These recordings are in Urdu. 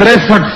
63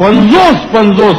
50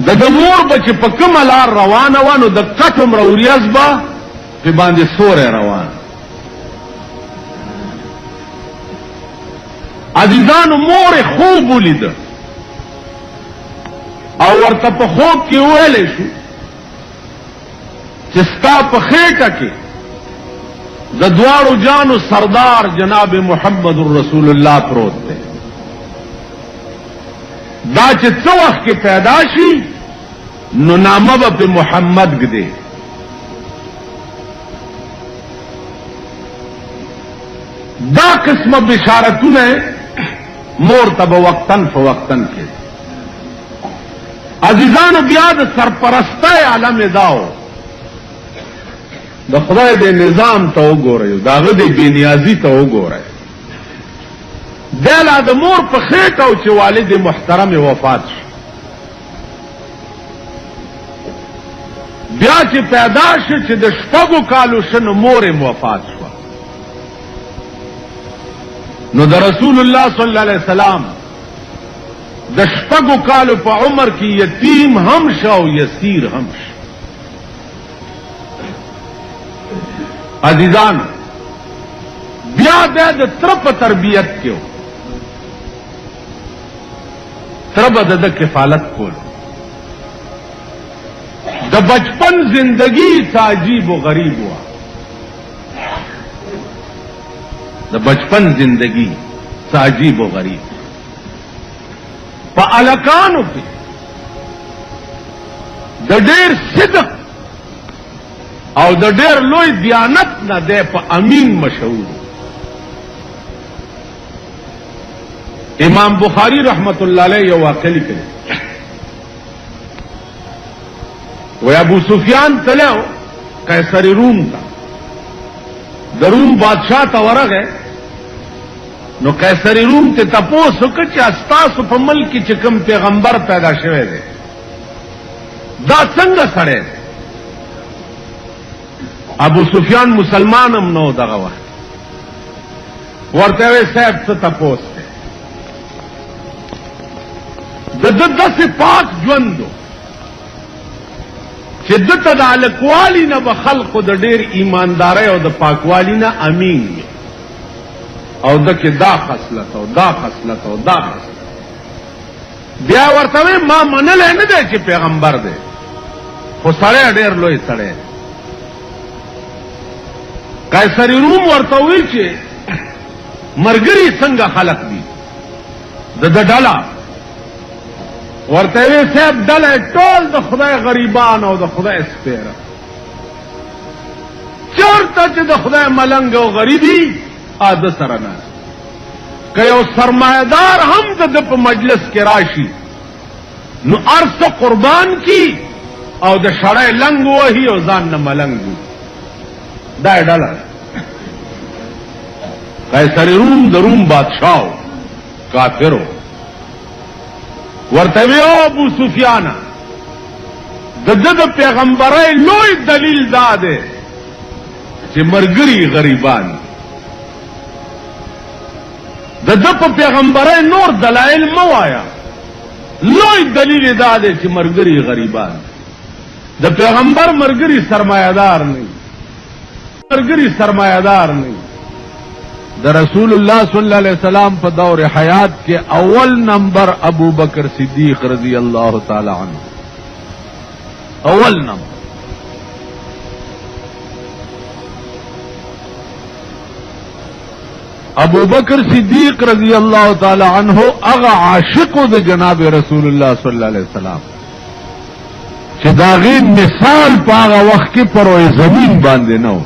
د مور به چې په کومه لار روانه وه نو د کټ عمره وریځ به پې باندې سوری روان. عزیزانو مور خوب ولیده او ورته په خوب کې وویلی شو چې ستا په خېټه کې د دواړو جانو سردار جناب محمد رسول الله پروت دی. دا چې څه وخت کې پیدا شي نو نامه به په محمد ږدي. دا قسمه بشارتونه مور ته به وقتن فوقتن کې. عزیزانو بیا د سرپرستۍ عالم داو د خدای د نظام ته وګورئ، د هغه د بېنیازي ته وګورئ. دی لا د مور په خېټه او چې والد محترم وفات شو، بیا چې پیدا شو چې د شپږو کالو شنو مور وفات شوه. نو د رسول الله صلی الله علیه وسلم د شپږو کالو په عمر کې یتیم هم شو او یسیر هم شو. عزیزان بیا بیا د تره په تربیت کې و، تره به د کفالت کولو. د بچپن زندگی څه عجیب و غریب وه. د بچپن زندگی څه عجیب و غریب. په الکانو کې د ډېر صدق او د ډېر لوی دیانت نه دی په امین مشهور. امام بخاری رحمت الله علیه یو واقعه لیکلې، وی ابو سفیان تلو قیصر روم ته، د روم بادشاہ ته ورغی. نو قیصر روم ته تپوس وکړ چې ستاسو په ملک کې چې کوم پیغمبر پیدا شوی دی دا څنګه سړی دی؟ ابو سفیان مسلمان هم نو دغه وخت. ورته وی صاحب څه تپوس دی؟ د داسې پاک ژوندو چې دته د هلکوالي نه به خلقو د ډېر ایماندارۍ او د پاکوالي نه امین وي، او دکې دا خصلت او دا خصلت او دا خصلت. بیا ورته وی ما منلی نه دی چې پیغمبر دی، خو سړی ډېر لوی سړی دی. قیصر روم ورته وی چې مرګري څنګه خلق دي د ډله؟ ورته وی صاحب ډله ټول د خدای غریبان او د خدای سپیره. چېرته چې د خدای ملنګ او غریبي د سره نه، که یو سرمایدار هم د په مجلس کې راشي نو ارڅه قربان کی او د شړی لنګ وهي او ځان نه ملنګ وي. دا ډله قیصر روم د روم بادشاہ کافرو. ورته وی او ابو سفیان د پیغمبرۍ لوی دلیل دا دی چې مرګري غریبان. د په پیغمبرۍ نور دلایل مه وایا، لوی دلیل دا دی چې مرګري غریبان. د پیغمبر مرګري سرمایدار نه، مرګري سرمایدار نه. د رسول الله صلی الله علیه وسلم په دور حیات کې اول نمبر ابو بکر صدیق رضی اللہ تعالی عنہ، اول نمبر. ابو بکر صدیق رضی اللہ تعالی عنہ اغا عاشق د جناب رسول اللہ صلی اللہ علیہ وسلم چې داغي مثال پاغه وخت کې پروي زمين باندې نو.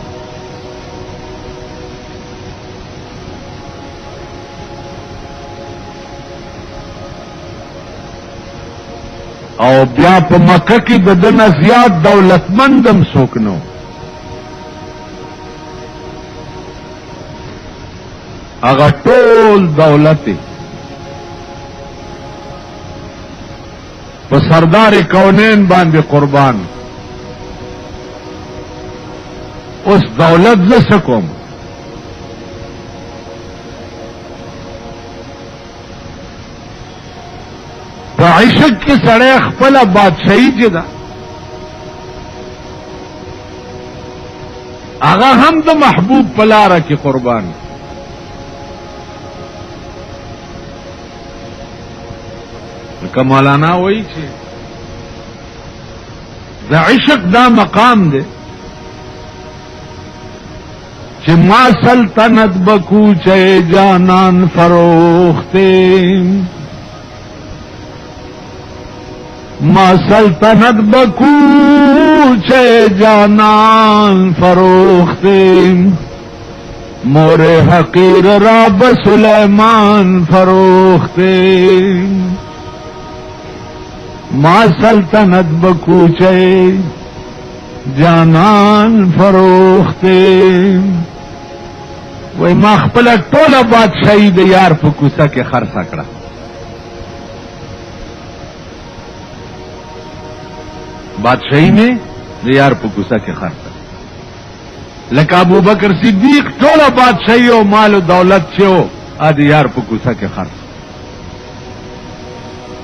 او بیا په مکه کې د دنیا زیات دولتمندم څوک نو. هغه ټول دولت په سردار کونین باندې قربان. اوس دولت زه څه کوم؟ په عشق کې سړی خپله بادشاهي چې ده هغه هم د محبوب په لاره کې قربان لکه مولانا وایي چې د عشق دا مقام دی چې ما سلطنت بکوچه جانان فروخته ما سلطنت بکوچه جانان فروخته مور حقیر راب سلیمان فروخته ما سلطنت بکوچه جانان فروخته وای ما خپل ټوله بادشاہي د یار په کوڅه کې خرڅ کړه بادشاہي میں د یار په کوڅه کې خرڅ لکه ابو بکر صدیق ټوله بادشاہي او مال او دولت چې و ا د یار په کوڅه کې خرڅ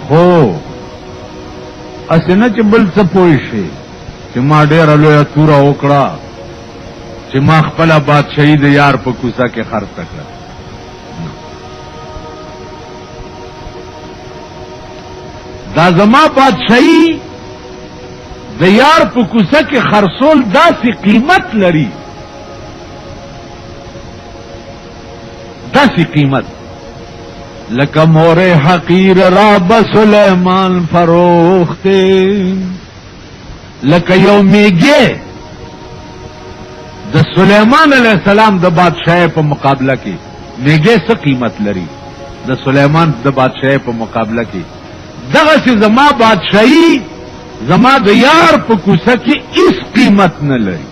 خو اسنه چې بل څه پوي شي چې ما ډېر لوی توره وکړه چې ما خپل بادشاہي د یار په کوڅه کې خرڅ کړه دا زما بادشاہي د یار په کوڅه کې خرڅول داسې قیمت لري داسې قیمت لکه مور حقیر راب سلیمان فروخته لکه یو میګه د سلیمان علیہ السلام د بادشاہ په مقابله کې میګه څه قیمت لري د سلیمان د بادشاہ په مقابله کې دغه چې زما بادشاہي زما د یار په کوڅه کې هیڅ قیمت نه لري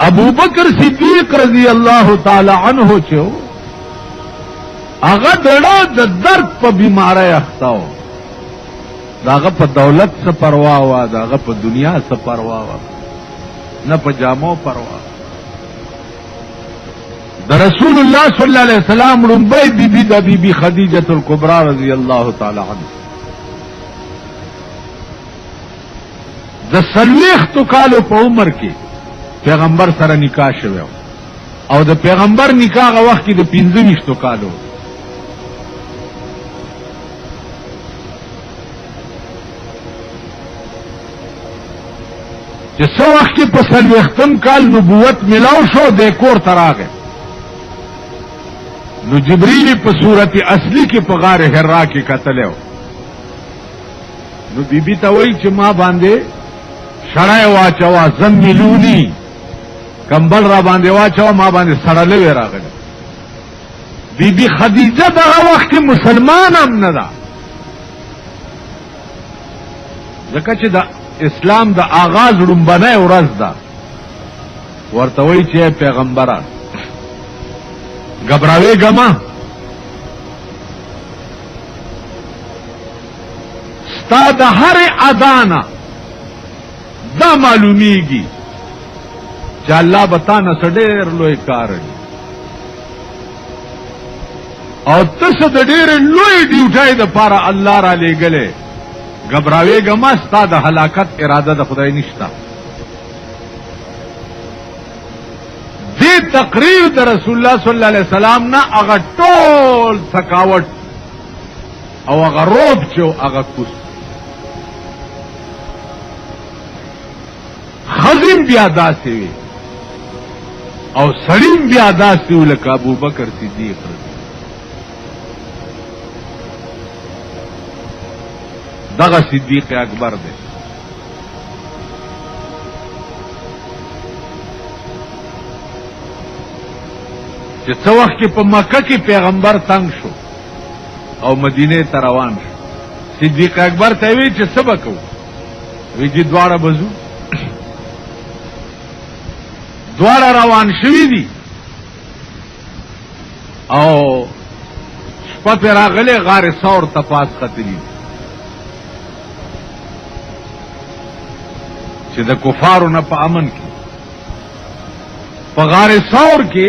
ابو بکر صدیق رضی اللہ تعالی عنہ چو هغه دړه د درد په بیماری اختاو داغه په دولت څه پروا وا داغه په دنیا څه پروا وا نه په جامو پروا د رسول الله صلی الله علیه وسلم رنبی بی د بی خدیجه الکبرى رضی الله تعالی عنها د سلیختو کالو په عمر کې پیغمبر سره نکاح شوی او د پیغمبر نکاح غ وخت کې د 25 کالو چې څو وخت کې په سلیختم کال نبوت ملاو شو د کور تراغه نو جبريل په صورت اصلي کې په غار حرا کې قتلو نو بیبي ته وایي چې ما باندې شړای واچوا زملونی کمبل را باندې واچوا ما باندې سړلې راغله بیبي خدیجه دغه وخت مسلمان هم نه ده ځکه چې د اسلام د آغاز لومبنه ورځ ده ورته وایي چې پیغمبره گھبراوے گما ستا د هر ادانا دا معلومیږي چې الله بتا نه ډېر لوی کار دی او تاسو د ډېر لوی ډیوټای د پاره الله را لېګلې گھبراوے گما ستا د هلاکت اراده د خدای نشتا تقریر د رسول الله صلی الله علیه وسلم نه هغه ټول ثقاوت او هغه روب چې هغه کوس خزم بیا داسې وي او سړیم بیا داسې وي لکه ابو بکر صدیق دغه صدیق اکبر دی چې څو وخت کې په مکه کې پیغمبر تنگ شو او مدینه ته روان شو صدیق اکبر ته وی چې څه وکړو وی چې دواړه بزو دواړه روان شوي دي او شپه پې راغلی غار ثور ته پاس ختلي چې د کفارو نه په امن کې په غار ثور کې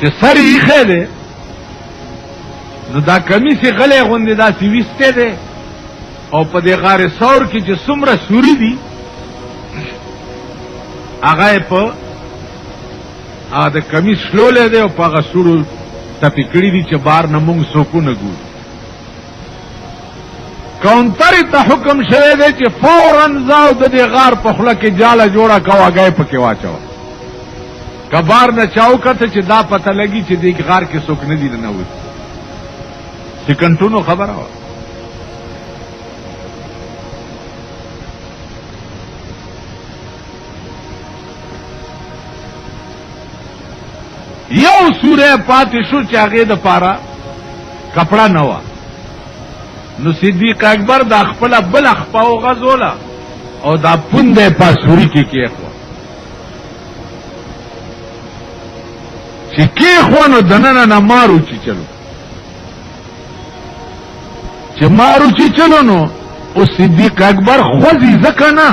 چې سر یې خې ده نو دا کمی سي غلې غوندې دا سی وسته ده او په دې غار ثور کې چې څومره سوري دي هغه په د کمی شلولې ده او په هغه سورو تپې کړې دي چې بار نه مونږ سکونه ګورو کاونټر ته حکم شوی دی چې فورن ځاو د دې غار په خوله کې جاله جوړه کوه هغه پکې واچوه کبار نه چاو کته چې دا پته لګي چې دې غار کې څوک نه دي نه وي سکندونو خبره و یو سوره پاتې شو چې هغه د پاره کپڑا نه و نو صدیق اکبر د خپل بل خپاو غزولا او دا پوندې پاسوري کې کېخو چې کېخو نو دننه نه مارو چې چلو چې مارو چې چلو نو او صدیق اکبر خوځي ځکه نه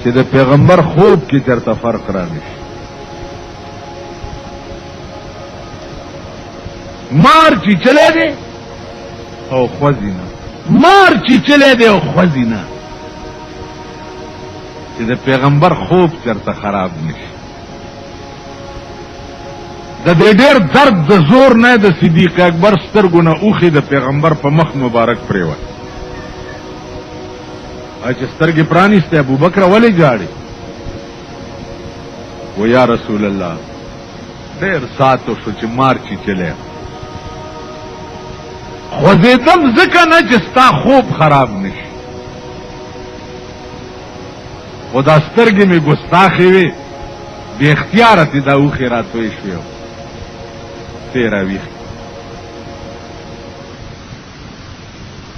چې د پیغمبر خوب کې چرته فرق رانشي مار چې چلے دے او خوځینا مار چې چلے دے او خوځینا چې د پیغمبر خوب چرته خراب نشي د دې ډېر درد د زور نه د صدیق اکبر سترګونه اوخي د پیغمبر په مخ مبارک پریوت چې سترګې پرانیسته ابو بکر ولې جاړي و یا رسول الله ډېر ساتو شو چې مار چې چلے خوځیدم ځکه نه چې ستا خوب خراب نشي خو دا سترګې مې ګستاخې وې بې اختیاره دې دا اوښې راتوی شوې تیرا ویخ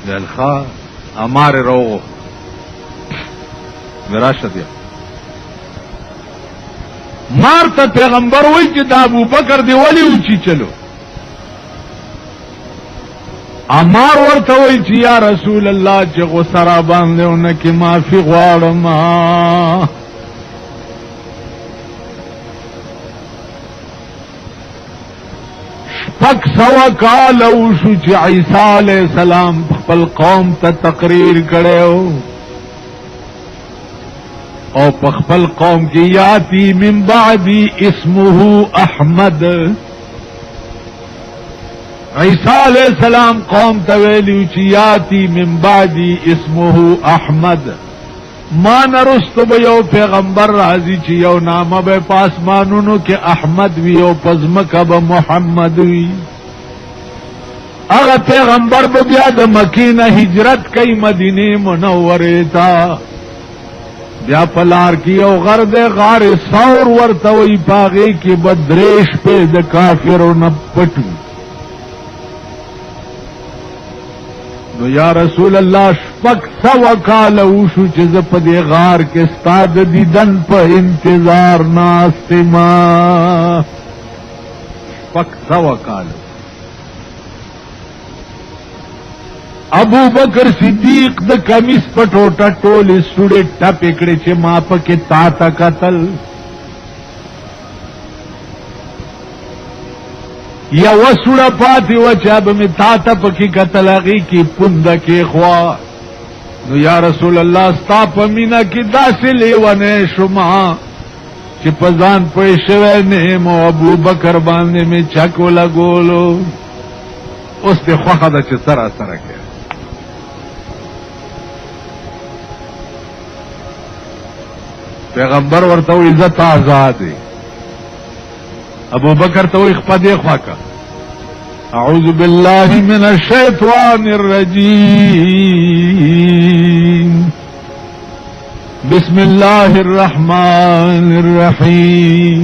دلخوا امار روغو راشه دیا مار ته پیغمبر وای چې دا ابو بکر دی ولی اوچی چلو امار ورته وای چې یا رسول الله چې غسرا باندې اونکه معافي غواړم پک سوا کال اوشو چې عیسی علیہ السلام خپل قوم ته تقریر کړو او په خپل قوم کې یاتی من بعدی اسمه احمد عیسی علیہ السلام قوم ته ویلو چې یاتی من بعدی اسمه احمد ما نرستو به یو پیغمبر راځي چې یو نامه به پاسمانونو کې احمد وی او پزمکه به محمد وی هغه پیغمبر به بیا د مکې نه هجرت کوي مدینه منوره ته بیا پلار کی او غرد غار ثور ورته وی پاغه کې بدریش په د کافرو نه پټو نو یا رسول الله شپک سوا کال وشو چې ز په دې غار کې ستاد دیدن په انتظار ناستما شپک سوا کال ابو بکر صدیق د کمیس په ټوټه ټولې سوړې ټپې کړې چې ما پکې تا تا قتل یا وسوڑا پاتی وچاب میں تاتا پکی قتلاغی کی پند کی خوا نو یا رسول اللہ ستا پمینا کی داسی لیوانے شما چی پزان پیشوے نیمو ابو بکر باندے میں چکو لگولو اس تے خواہ دا چی سرا سرا کیا پیغمبر ورتو عزت آزادی ابو بکر تو اخپا دے خواہ کا اعوذ باللہ من الشیطان الرجیم بسم اللہ الرحمن الرحیم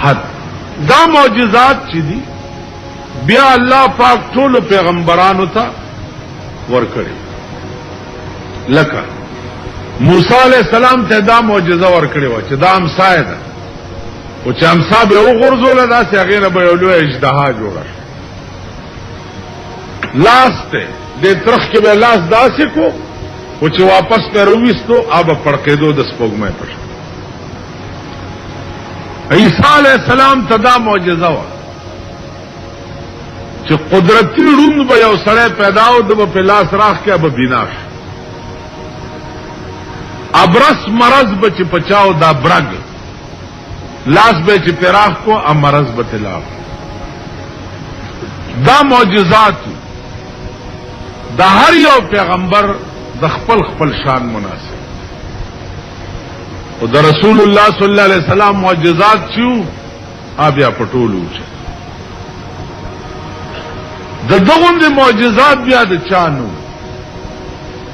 حد. دا معجزات چې دي بیا الله پاک ټول پیغمبرانو ته ورکړي. لکه موسی علیہ السلام ته دا معجزه ورکړي و چې دا امسا ده، او چې امسا به وغورځول داسې هغې نه به یو لوی اژدها جوړه شي. لاس ته د ترخ کې به لاس داسې کو، او چې واپس به رویستو آب پړقېدو د سپوږمۍ په شان. عیسی علیہ السلام ته دا معجزه وه چې قدرتی ړوند به یو سړی پیدا و، د به په لاس راخ کې به بینا شي. ابرس مرض به چې پچاو دا برګ لاس به چې پراخ کو ا مرض به تلاف. دا معجزات دا هر یو پیغمبر د خپل خپل شان مناسب، او د رسول الله صلی الله علیه وسلم معجزات چیو بیا پټولو چې د دغه معجزات بیا د چانو،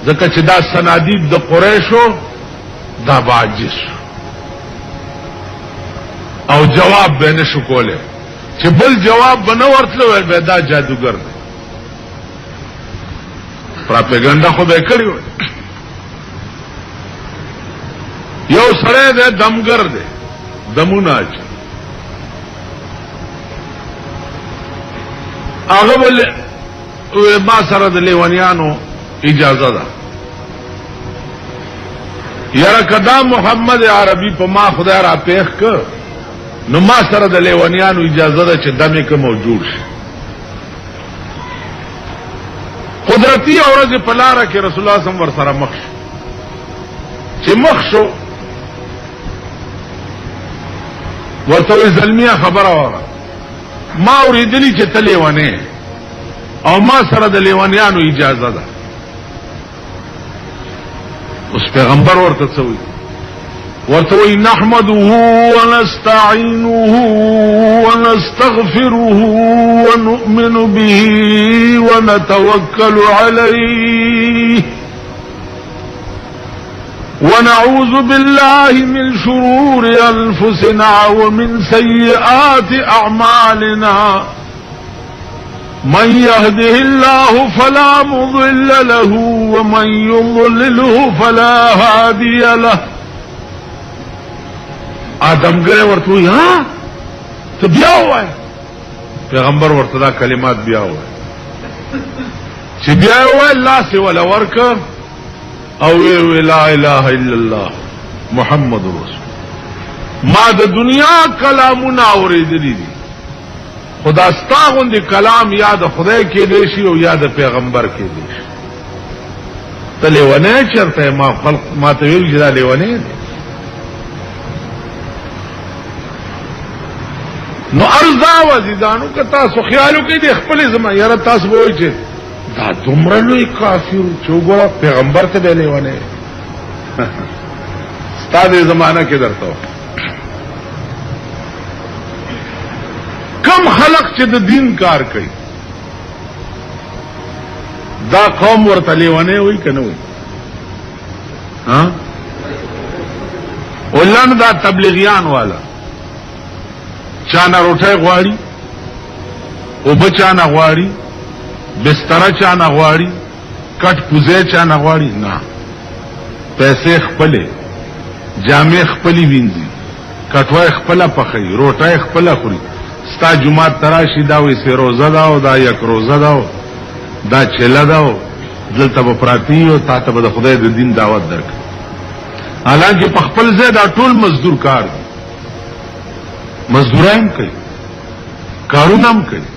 ځکه چې دا صنادید د قریشو دا باجس او جواب به نشو کوله، چې بل جواب به نه ورتلو به دا جادوګر دی. پراپګاندا خو به کړی و. یو سره دی دمګر دی، دمونه اچي هغه ول ما سره د لیوانیانو اجازه ده. یاره کدا محمد عربي په ما خدای را پیښ ک، نو ما سره د لیوانیانو اجازه ده چې دمه کې موجود شي. قدرتی اورز په لار کې رسول الله صلی الله علیه وسلم ور سره مخ شو، چې مخ شو ورته زلمیه خبره وره، ما اوریدلی چې ته لیوانه او ما سره د لیوانیانو اجازه ده. اوس پیغمبر ورته څوي، ورته وی نحمده ونستعينه ونستغفره ونؤمن به ونتوكل عليه ونعوذ بالله من شرور أنفسنا ومن سيئات أعمالنا من يهده الله فلا مضل له ومن يضلله فلا هادي له. آدمګر ورته وی ها ته بیا وای، پیغمبر ورته دا کلمات بیا وای چې بیا وای الله سی ولا ورک او وی لا اله الا الله محمد رسول. ما د دنیا کلامونه اوریدلی دي، خدا ستا غوندې کلام یا د خدای کې دی شي او یا د پیغمبر کې دی شي. ته لیونی چرته ما خلق ما ته ویل چې دا لیونی دی. نو ارزا وزیدانو که تاسو خیالو کې دی خپل زما یاره تاسو وایي چې دا دومره لوی کافر چې وګوره پیغمبر ته دی لیونی. ستا دې زمانه کې درته کم خلق چې د دین کار کوي دا قوم ورته لیوانه وي کنه وي؟ ها ولن دا تبلیغیان والا چانا روټه غواړي او بچانا غواړي بستر چانا غواړي کټ پوزه چانا غواړي نه، پیسې خپلې جامې خپلې وینځي، کټوای خپله پخې، روټه خپله خوري. ستا جمعات تراشی دا وی سی روزه داو دا یک روزه داو دا چله داو دلته به پراتی او تا ته به د خدای د دین دعوت درک. حالانکه په خپل ځای دا ټول مزدور کار دی، مزدوران کوي، کارونه هم کوي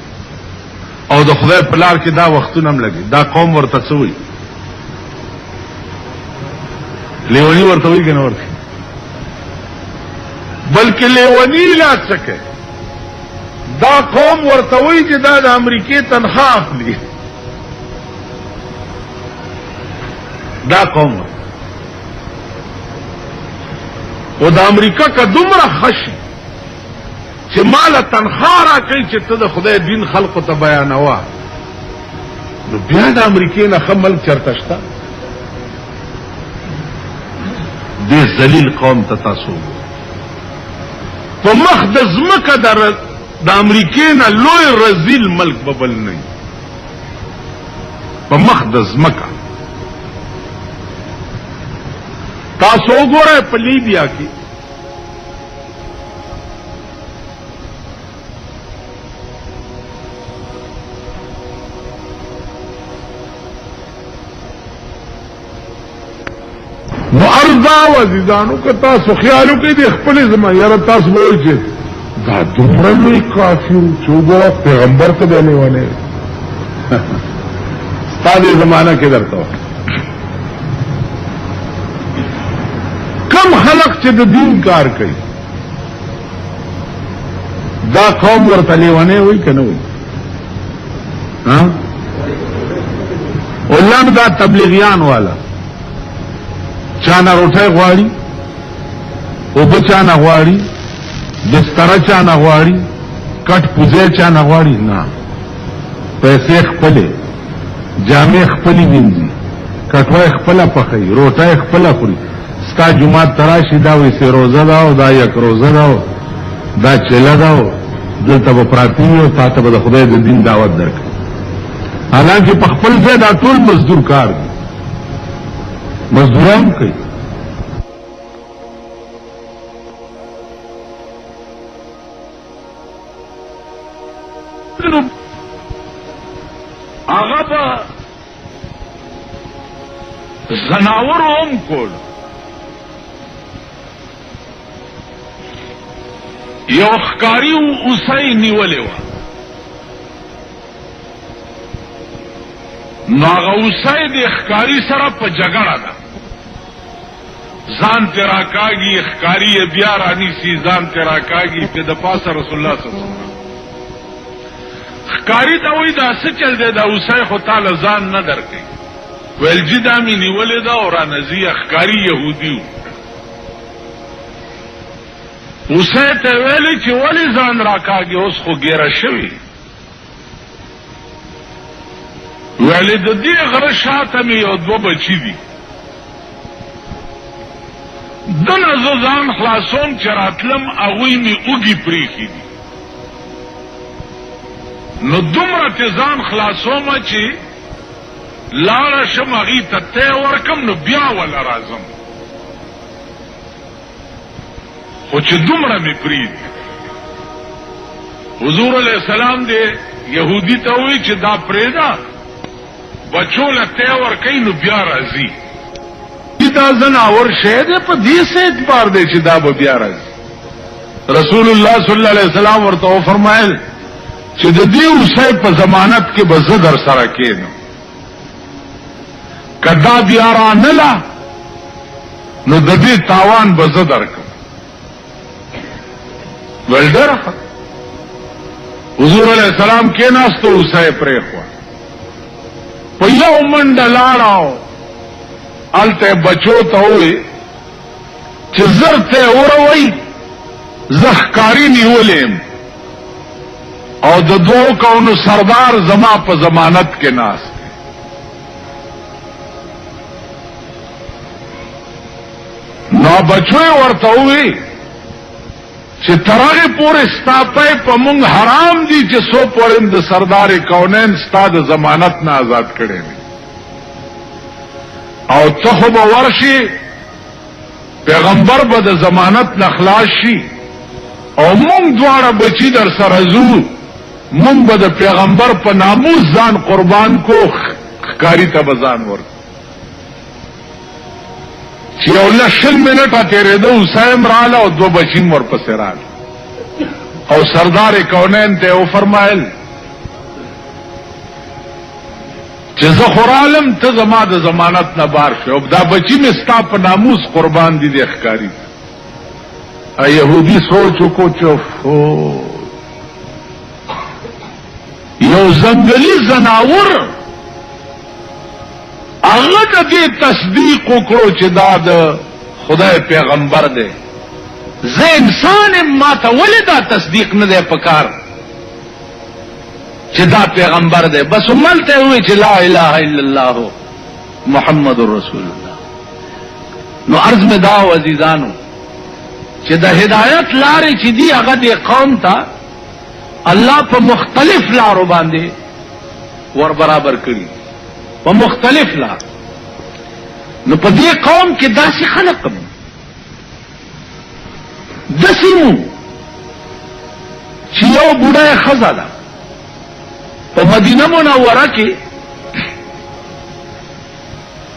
او د خدای په لار کې دا وختونه هم لګي. دا قوم ورته څه وایي؟ لیونی ورته وایي که نه ورته؟ بلکې لیونی لا څه کوي، دا قوم ورته وایي چې دا د امریکې تنخواه اخلي. دا قوم او د امریکا که دومره خشي چې ماله تنخواه را کوي چې ته د خدای دین خلقو ته بیانوه، نو بیا د امریکې نه ښه ملک چرته شته؟ دې ذلیل قوم ته تاسو په مخ د ځمکه د امریکې نه لوی رزیل ملک ببل نه په مخ د ځمکه. تاسو وګورئ په لیبیا کې نو ارضا وزیدانو که تاسو خیالو کې د خپل زما یاره تاسو وایي چې دا دومره لوی کافي چې وګوره پیغمبر ته دی لیونی ستا دې زمانه کې درته کم خلق چې د دین کار کوي دا قوم ورته لیونی وایي که نه وایي؟ علم دا تبلیغیان والا چانا روټای غواړي او بچانا غواړي بستر چانا غواړي کټ پوزه چانا غواړي نه پیسې خپلې جامې خپلې وینځي کټوای خپله پخوي روټای خپله خوري ستا جمعات تراشي دا وایي سه روزه ده او دا یک روزه ده دا چله ده دلته به پراتی وي او تا ته به د خدای د دین دعوت درکړي حالانکه په خپل ځای دا ټول مزدور کار دی مزدوران کوي. هغه به زناورو هم کول یو ښکاري اوسۍ نیولې وه نو هغه اوسۍ د ښکاري سره په جګړه ده ځان تیرا کاږي ښکاري یې بیا رانیسي ځان تیرا کاږي په د پاسه رسول الله صلی الله علیه وسلم ښکاري ته وایي دا څه چل دی دا اوسۍ خو تاله ځان نه درکوي ویل جي دا مې نیولې ده او رانځي ښکاري یهودي و اوسۍ ته ویلې چې ولې ځان راکاږي اوس خو ګیره شوي ویلې د دې غره شاته مې یو دوه بچي دي دنه زه ځان خلاصوم چې راتلم هغوی مې اوږې پرېښي دي نو دومره تې ځان خلاصومه چې لاړه شم هغې ته تی ورکم نو بیا وله راځم خو چې دومره مې پرېږدي حضور علیه السلام دې یهودي ته وایي چې دا پرېږده بچو له تی ورکوي نو بیا راځي دا زناور شی دی په دې څه اعتبار دی چې دا به بیا راځي رسول الله صلی الله علیه وسلم ورته وفرمایل چې د دې اوسۍ په ضمانت کې به زه در سره کېنم که دا بیا رانله نو د دې تاوان به زه درکړم ویل ډېره ښه حضور علیه السلام کېناستو اوسۍ پرېښوه په یو منډه لاړه هلته بچو ته ووایي چې زر ته وروئ زه ښکاري نیولی یم او د دوو کونو سردار زما په ضمانت کې ناست نو بچو یې ورته ووایي چې تر هغې پورې ستا پی په مونږ حرام دي چې څو پورې د سردار کونین ستا د ضمانت نه آزاد کړی دی او ته خو به ورشي پیغمبر به د ضمانت نه خلاص شي او مونږ دواړه بچي در سره ځو مونږ به د پیغمبر په ناموس ځان قربان کو ښکاري ته به ځان ورکو چې یو لس شل منټه تېرېده اوسۍ هم راله او دوه بچي هم ورپسې راله او سردار کونین ته یې وفرمایل چې زه خو رالم ته زما د ضمانت نه بار شو دا بچي مې ستا په ناموس قربان دي دی ښکاري یهودي سوچ وکړو چې یو ځنګلي زناور هغه د دې تصدیق وکړو چې دا د خدای پیغمبر دی زه انسان یم ما ته ولې دا تصدیق نه دی پکار چې دا پیغمبر دی بس ملته وی چې لا اله الا الله محمد رسول الله نو عرض میں دا عزیزانو چې د هدایت لارې چې دی هغه د قوم ته الله په مختلف لارو باندې ور برابر کړي، په مختلف لار. نو په دې قوم کې داسې خلق داسې مو چې یو بوډای ښځه ده په مدینه منوره کې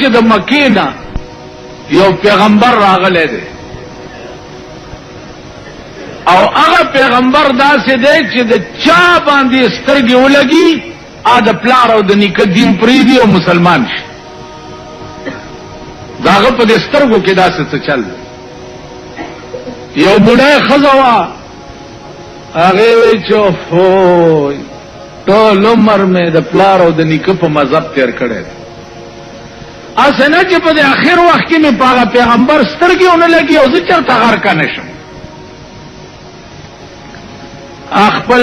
چې د مکې نه یو پیغمبر راغلی دی او هغه پیغمبر داسې دی چې د چا باندې سترګې ولګي د پلار او د نیکه دین پرېږدي او مسلمان شي. د هغه په دې سترګو کې داسې څه چل دی. یو بوډای ښځه وه هغې وایي چې اوفوی ټول عمر مې د پلار او د نیکه په مذهب تېر کړی دی، اسه نه چې په دې اخر وخت کې مې په هغه پیغمبر سترګې ونه لګي او زه چېرته غرقه نه شم. خپل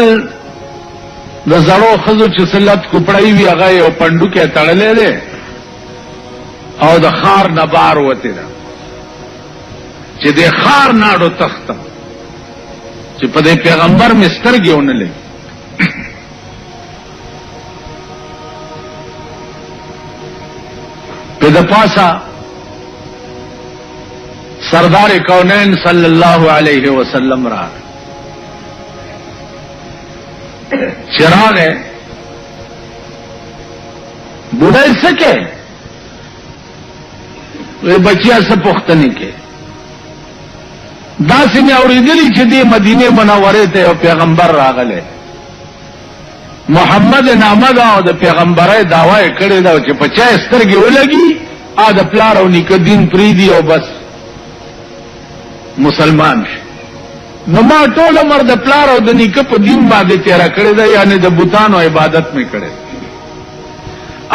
د زړو ښځو چې سلت کوپړی وي هغه یو پنډوکی تړلی دی او د ښار نه بار وتې ده چې د ښار ناړو تختم چې په دې پیغمبر مې سترګې ونه لګي. په د پاسه سردار کونین صلی الله علیه وسلم راغی. چراغ ہے بوڑھائی سکے وہ بچیا سے پختنی کے داسی میں اوریدلی چې دی مدینے منورے تے او پیغمبر راغلے محمد نامه دا او د پیغمبرای دعوی کړی دا چې 50 سترګې ولګي د پلار او نیکه دین پریدي او بس مسلمان شي. نو ما ټول عمر د پلار او د نیکه په دین باندې تیرا کړی دا یعنی د بوتانو عبادت مې کړی.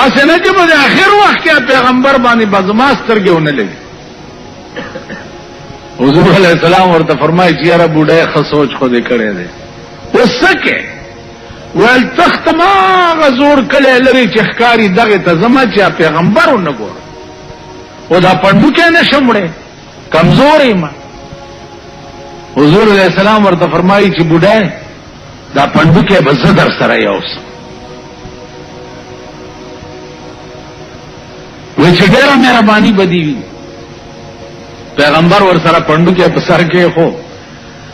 اسنه چې په اخر وخت کې پیغمبر باندې بزما سترګې ونه لګي. حضور علیہ السلام ورته فرمایي چې یاره بوډای ښه سوچ خو دې کړی دی وسکه ول تخت ما غزور کله لري چې ښکاری دغه ته زما چې پیغمبر ونه ګور او دا پندو کې نه شمړې کمزورې ما. حضور علیہ السلام ورته فرمایي چې بوډای دا پندو کې به زه در سره یوسم. وی چې ډېره مهرباني بدی وي پیغمبر ور سره پندو کې په سر کې خو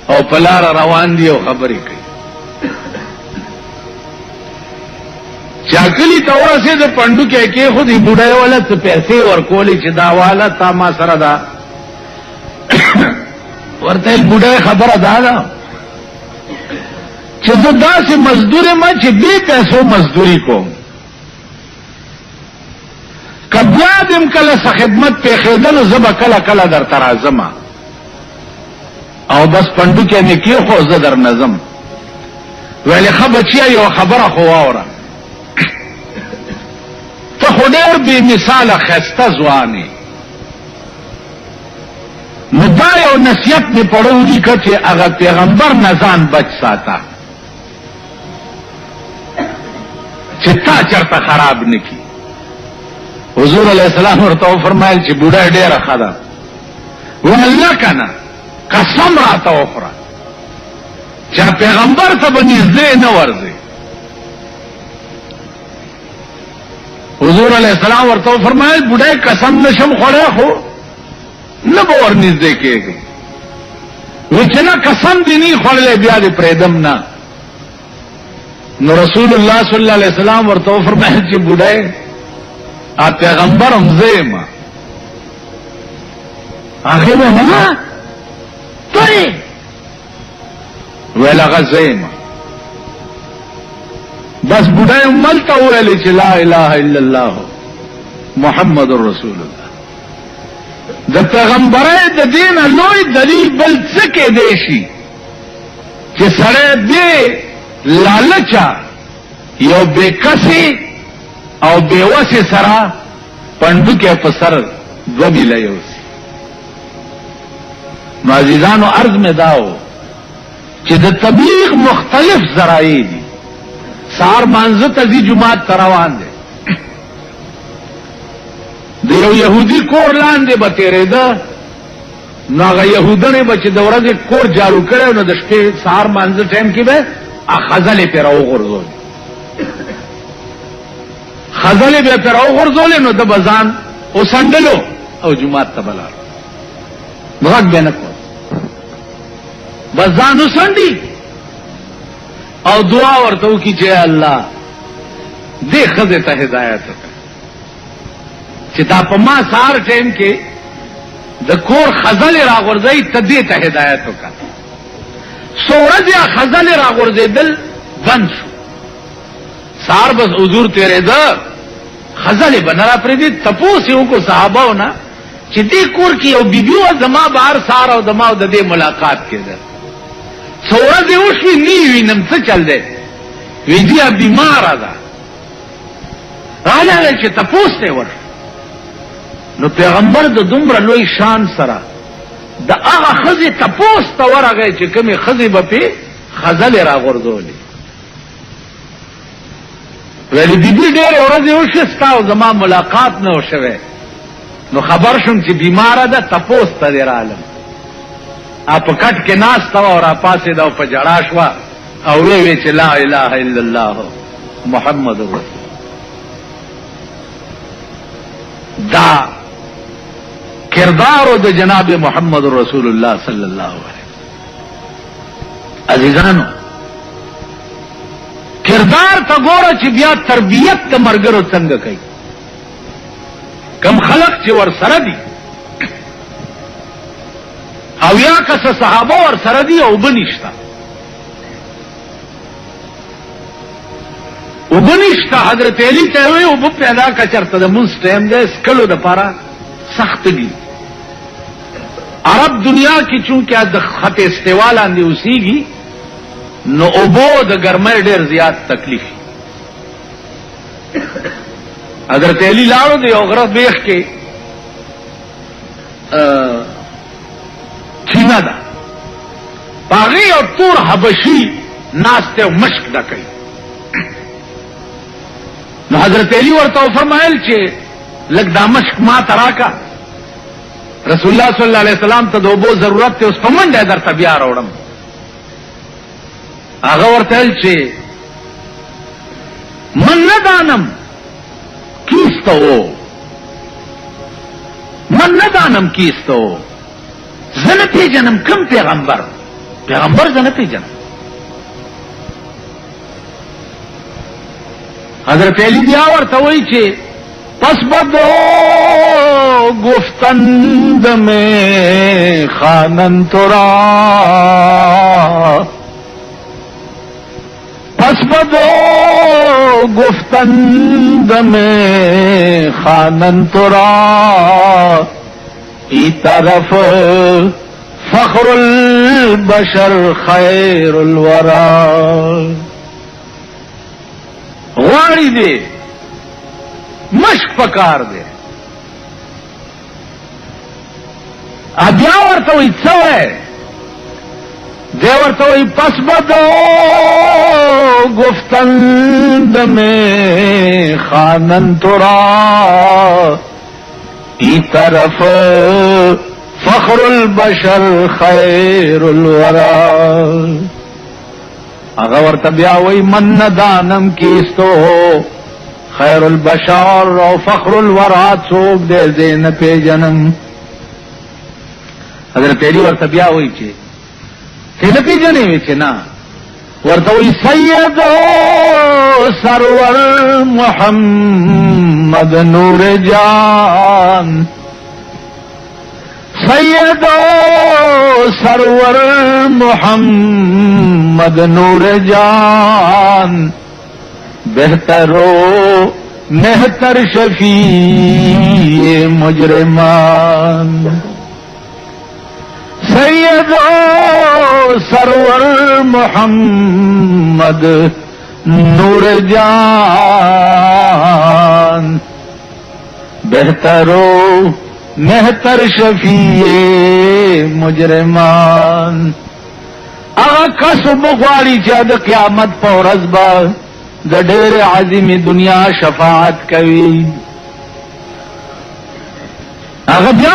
او پلار روان دي او خبرې کوي. چاکلی تورسه د پندو کې خو دی بوډای والا څه پیسې ورکولې چې دا والا تا ما سره دا ورته بوډای خبره دا چې زه داسې مزدور ما چې بې پیسو مزدوري کوم کبیا دم کله څه خدمت په خیدل زبا کله کله در ترازم او بس پندو کې نه کې خو زه در نظم ویلې خبرچیا یو خبره خو واوره ته خو ډېر بې مثاله ښایسته ځوانې نو دا یو نصیحت مې پړو لیکه چې هغه پیغمبر نه ځان بچ ساته چې تا چرته خراب نه کړي. حضور علیہ السلام ورته فرمایل چې بوډا ډېره ښه ده والله کنه قسم راته وخوره چې پیغمبر ته به نږدې نه ورځي. حضور علیہ السلام ورته فرمایل بوډای قسم نشم خوړی خو نه به ور نږدې کېږي. وی چې نه قسم دې نه خوړلی بیا دې پرېږدم نه. نو رسول الله صلی الله علیه وسلم ورته فرمایل چې بوډای پیغمبر هم زیما هغه نه ته ویل هغه زیما بس بوډای ملته ویل چې لا اله الا الله محمد رسول الله. د پیغمبرای د دین لوی دلیل بل څه کې دی شي چې سره دې لالچا یو بیکسی او بیوسی سره پندو کې په سر دو بیله یوسی. نو عزیزانو عرض میں داو چې د تبلیغ مختلف ذرایع دي. سار مانزه تزي جماعت تروان دي د یو يهودي کور لاندې به تیرېده نو هغه يهودانه بچ د ورځې کور جارو کړو نو د شپې سهار مانځه ټایم کې به خزل پر او غرزول خزل به پر او غرزول نو د بزان او سندلو او جمعات ته بلار بغاک به نه کو بزان وسندي او دعا ورته وکي چې الله دې خزه ته هدایت وکړه چې تا په ما سهار ټایم کې د کور خزل را غورځي تدې ته هدایت وکړه سورج خزل را غورځیدل بند شو سار بس حضور تیرے دا خزل بنرا پردی تپوسیوں کو صحابہ نا چې دې کور کې او بیبیو زما بهر سار او دما او د دې ملاقات کېده سورج اوښوي نیوي نم څه چل دی وی دې بیمار ده راځه چې تپوس ته ور نو پیغمبر د دومره لوی شان سره د هغه خزه تپوس ته ورغی چې کومه خزه به په خزل را غورځولې ولی بیبی ډېر ورځې وشستا او زما ملاقات نه وشوه نو خبر شوم چې بیماره ده تپوس ته دی رالم اپ کټ کې ناس تا او را پاسې دا په جړا شو او وی چې لا اله الا الله محمد رسول دا کردار د جناب محمد رسول الله صلی الله علیه عزیزانو کردار ته ګوره چې بیا تربیت د مرګرو څنګه کوي کم خلق چې ور سره دي او یا کس صحابه ور سره دي او بنشتا او بنشتا حضرت علی ته وی او پیدا کا چرته د مونږ ټیم دې سکلو د پاره سخت دي عرب دنیا کی چونکہ د خط استوا لاندې اوسېږي نو اوبو د ګرمۍ ډېر زیات تکلیف حضرت علی لاړو دی او غره بیخ کې چینا ده باغی او تور حبشی ناسته مشک دا کوي نو حضرت علی ورته فرمایل چې لګ دا مشک ما تراکا رسول الله صلی الله علیه وسلم ته دوبو ضرورت ته اوس پمنډه درته بیا راوړم هغه ورته چې من نه دانم کیستو من نه دانم کیستو زنه پیژنم کوم پیغمبر زنه پیژنم حضرت علی بیا ورته وایي چې پس بدو گفتند میں خانن ترا پس بدو گفتند میں خانن ترا ای طرف فخر البشر خیر الورا غواړي دې مشک پکار دے بیا ورته وي څه وای دی ورته وي پس بدو گفتند میں خانن ترا ای طرف فخر البشر خیر الورا هغه ورته بیا وي من ندانم کیستو خیر البشر او فخر الورا څوک دې زین په جنم حضرت علی ورته بیا وایي چې څه په جنې وي چې نا ورته وایي سید سرور محمد نور جان سید سرور محمد نور جان بہترو مہتر شفیع مجرمان سید سرور محمد نور جان بہترو مہتر شفیع مجرمان اغا کسب غواړي چې د قیامت په ورځ به د ډېر عظیم دنیا شفاعت کوي هغه بیا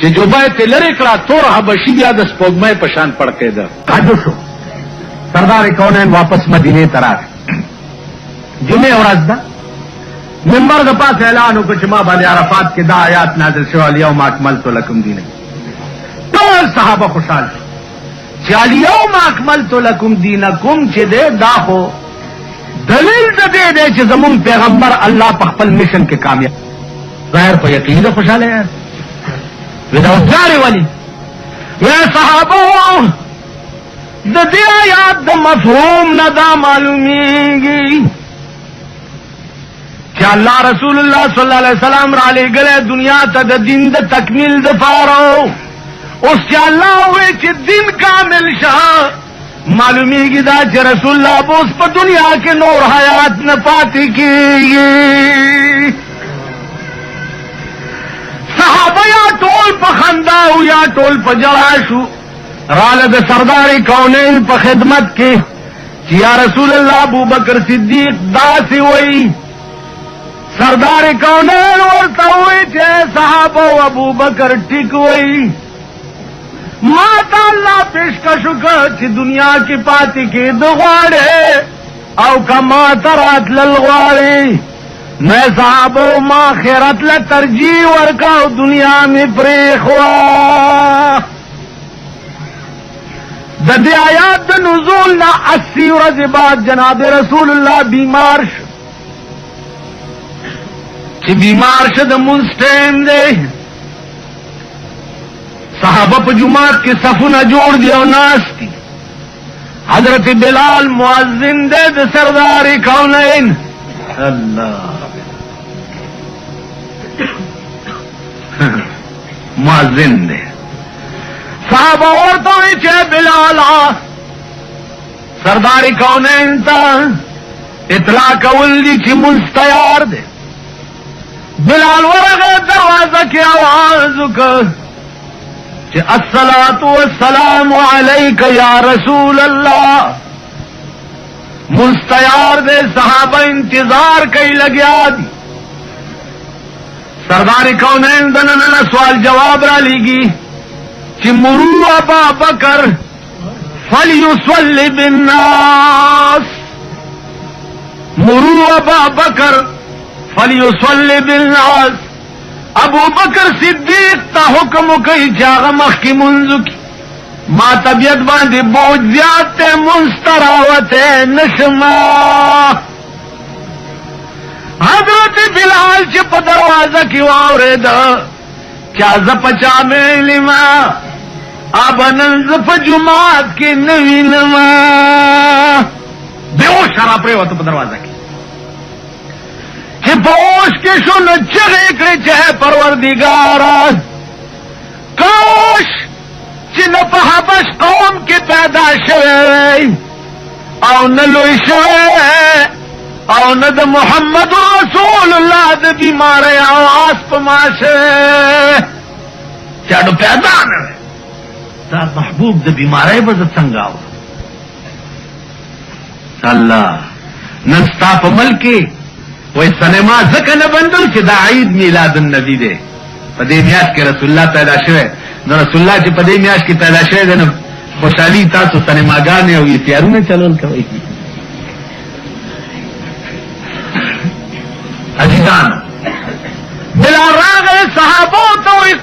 چې جوبای ته لری کړه تور حبشي بیا د سپوږمۍ په شان پړ کېده کاجو شو سردار کونین واپس مدینه ته راغی جمعه ورځ ده منبر د پاس اعلان وکړ چې ما باندې عرفات کې دا آیات نازل شو الیوم اکملت لکم دینکم ټول صحابه خوشحال شو چې الیوم اکملت لکم دینکم چې ده دا خو دلیل ده دی چې زمون پیغمبر الله په خپل میشن کې کامیاب ظاهر په یقین ده خوشاله یې وداو جاری والی وی صحابو دا دی آیات دا مفہوم ندا معلومیگی کہ اللہ رسول اللہ صلی اللہ علیہ وسلم را لے گلے دنیا تا دا دین دا تکمیل دا پارو اس کے اللہ ہوئے چھ دین کامل شاہ معلومیگی دا چھ رسول اللہ بوس پا دنیا کے نور حیات نپاتی کی صحابه یا ټول په خندا او یا ټول په جړا شو راله د سردار کونین په خدمت کې چې یا رسول الله ابو بکر صدیق داسې وایي سردار کونین ورته وایي چې صحابه او ابو بکر ټیک وایي ما ته الله پیشکش وکړ چې دنیا کې پاتې کېدو غواړې او کما ترات لل غواړې میں صحابو ما خیرت لا ترجیح ورکاو دنیا میں پریخوا ددی آیات دا نزول نا 80 ورځې بعد جناب رسول اللہ بیمار شو چې بیمار شو د منسټین دی صحابه په جماعت کې صفونه جوړ دی او ناس دي حضرت بلال مؤذن دی د سردار کونین اللہ مؤذن دے صحابہ عورتوں نے چھ بلالا سرداری کونین تا اطلاع کولی چھ مستیار دے بلال ورغ دروازہ کی آواز کر چھ الصلاة والسلام علیک یا رسول اللہ مستیار دے صحابہ انتظار کئی لگیا دی سردار کونین دنن سوال جواب را لیگی چی مرو ابا بکر فلیصلی بالناس مرو ابا بکر فلیصلی بالناس ابو بکر صدیق تا حکم کئی جاغ مخ کی منزو کی ما طبیعت باندې بوج زیاد تے منستراوت نشما حضرت بلال چھ پا دروازہ کی وارد کیا زپچا میں لما آبنن زپ جماعت کی نوی نما بیوش شراب رہے ہوتا پا دروازہ کی چھ پوش کے شن چغیکڑے چہ پروردگارا کاش چې نه په حبش قوم کې پیدا شوی او نه لوی شوی او نه د محمد رسول الله د بیماری او آس په ماشه چاډو پیدا نه دا محبوب د بیماری به څنګه و الله نن ستا په ملک وې سینما ځکه نه بندل چې دا عید میلاد النبی دی په دې میاشت کې رسول الله پیدا شوی نو رسول الله چې په دې میاشت کې پیدا شوی دی نو خوشحالي تاسو سینماګانې او اختیارونه چلول کوي. عزیزان بلا راغ صحابو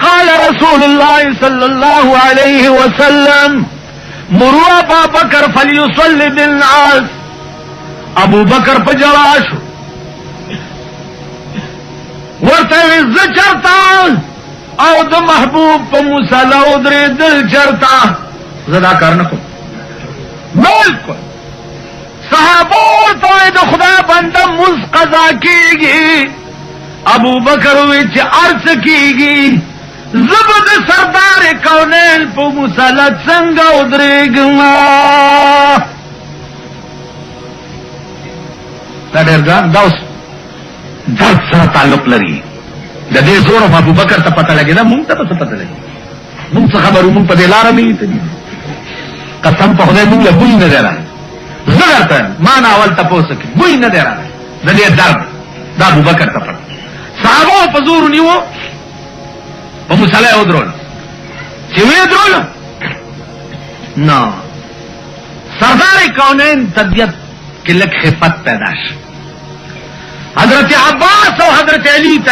قال رسول الله صلى الله عليه وسلم مروا ابا بکر فلیصلی بالناس. ابو بکر په جواب شو ورته ز چرتا او د محبوب په مصلا او درې دل چرتا زدا کار نه کوم. بالکل صحابو ته د خدا بنده مز قضا کیږي. ابو بکر وی چې ارث کیږي زبد سردار کونین په مصلا څنګه ودرېګم. دا ډېر ځان دا درد سره تعلق لري. د دې زور ابو بکر ته پته لګی دا مونږ ته څه پته لګی. مونږ څه خبرو مونږ په دې لار نه دي. قسم په خدای مونږ له بوی نه درا زړه ما نه اول تاسو کې بوی نه درا. د دې درد دا ابو بکر ته پته. صحابه په زور نیو په مصلی او درول چې وې درول نو سردار کونین طبیعت کې لک خفت پیدا شي. حضرت عباس او حضرت علی ته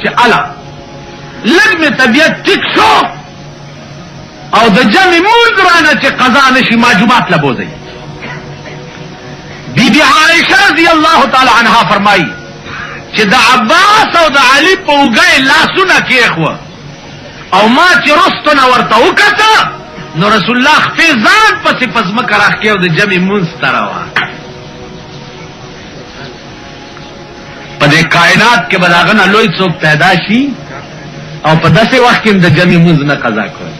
چې الا لږ می طبیعت ټیک شو او د جمع مونږ رانه چې قضا نشي ماجوبات لبوزي. بی بی عائشہ رضی الله تعالی عنها فرمایي چې د عباس او د علی په وګړي لاسونه کېخوا او ما چې رستونه ورته وکړه نو رسول الله خپل ځان پسې پزما کراخ کې او د جمع مونږ تراوه. په دې کائنات کې بلاغنه لوی څوک پیدا شي او په داسې وخت کې د جمع مونږ نه قضا کوي.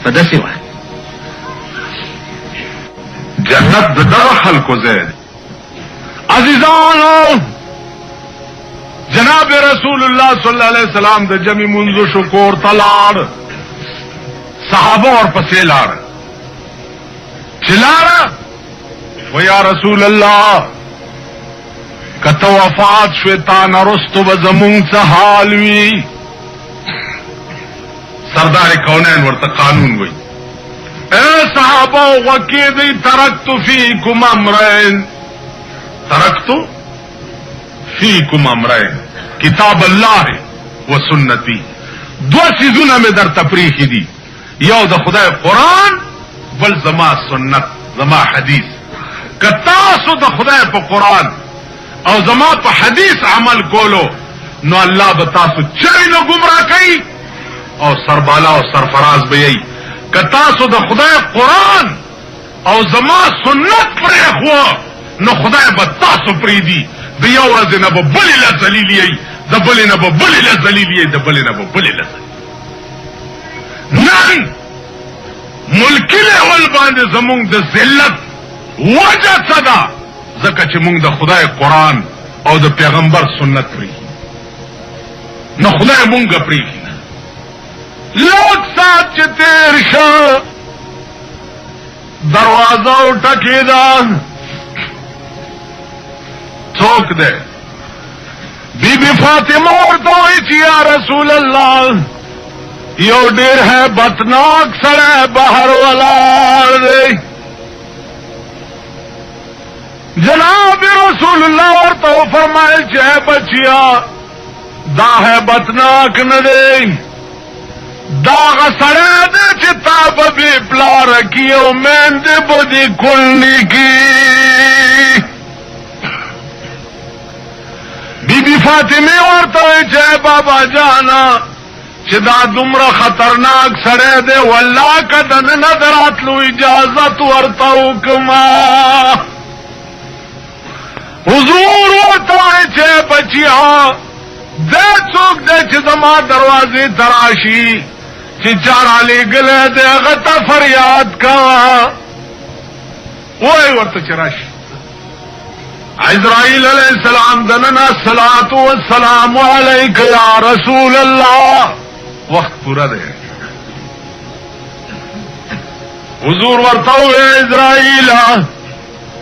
په داسې وخت جنت د دغه خلکو ځای. عزیزانو جناب رسول الله صلی الله علیه وسلم د جمع منځو شکور تلاړ. صحابه اور پسې لاړ چلاړه و یا رسول الله کته وفات شوتا نرستو به زمون څه حال وی. سردار کونین ورته قانون وی اے صحابه وکیدی ترکت فیکم امرین ترکتو فیکم امرین کتاب اللہ و سنتی. دو چیزونه می در تفریح دي یو د خدای قرآن بل زما سنت زما حدیث. کتاسو د خدای په قرآن او زما په حدیث عمل کولو نو الله به تاسو چرې نه گمراه کوي او سربالا او سرفراز به یې. کتاسو د خدای قرآن او زما سنت پرې خو نو خدای به تاسو پریدي. د یو ورځې نه به بلې له ذلیل یې د بلې نه به بلې له ذلیل یې د بلې نه به بلې له ذلیل. نن ملکی لیول باندې زمونږ د ذلت وجه څه ده ځکه چې مونږ د خدای قرآن او د پیغمبر سنت پریږي نو خدای مونږ پریږي. لږ ساعت چې تیر شه دروازه وټکېده. څوک ده؟ بی بی فاطمه ورته وایي چې یا رسول الله یو ډېر هیبتناک سړی بهر ولاړ دی. جناب رسول الله ورته وفرمایل چې اے بچیا دا هیبتناک نه دی دا هغه سړی دی چې تا به بې پلاره کي او میندې به دې کونډې کي. بی بی فاطمه ورته وایي چې بابا جانا چې دا دومره خطرناک سړی دی والله که د ننه د راتلو اجازت ورته وکړمه. حضور ورته وایي چې بچیا دا څوک دی چې زما دروازې ته راشي چې چا رالیږلی دی هغه ته فریاد کوه. وایي ورته چې راشي. عزرائیل علیہ السلام دننا الصلاة والسلام علیک یا رسول اللہ. وقت پورا دے. حضور ورتاو عزرائیل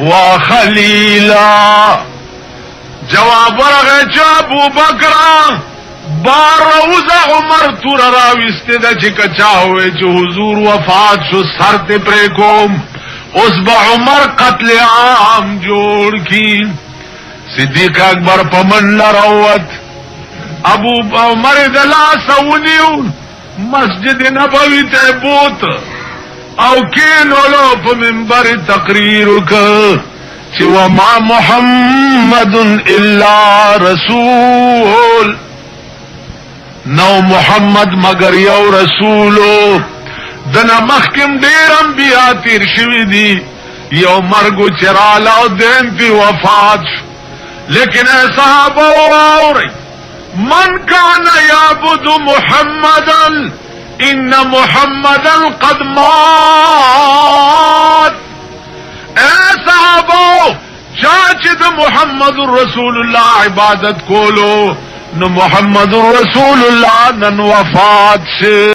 وخليلا. جواب ورغه چې ابو بکر بار روزه عمر تور راوسته د چې کچا وې چې حضور وفات شو سر ته پرې کوم. اوس به عمر قتل عام جوړ کی. صدیق اکبر پمن لروت. ابو عمر دلا سونیو مسجد نبوی ته بوت او کینولو په منبر تقریر وکړ چې وما محمد الا رسول. نو محمد مگر یو رسولو. دنا مخکم ډیر انبیاء تیر شوی دي. یو مرګو چراله او دین پی وفات شو. لیکن صحابه واوري من كان يعبد محمدا ان محمدا قد مات. اے صحابه چاچ د محمد رسول الله عبادت کولو نو محمد رسول الله نن وفات سے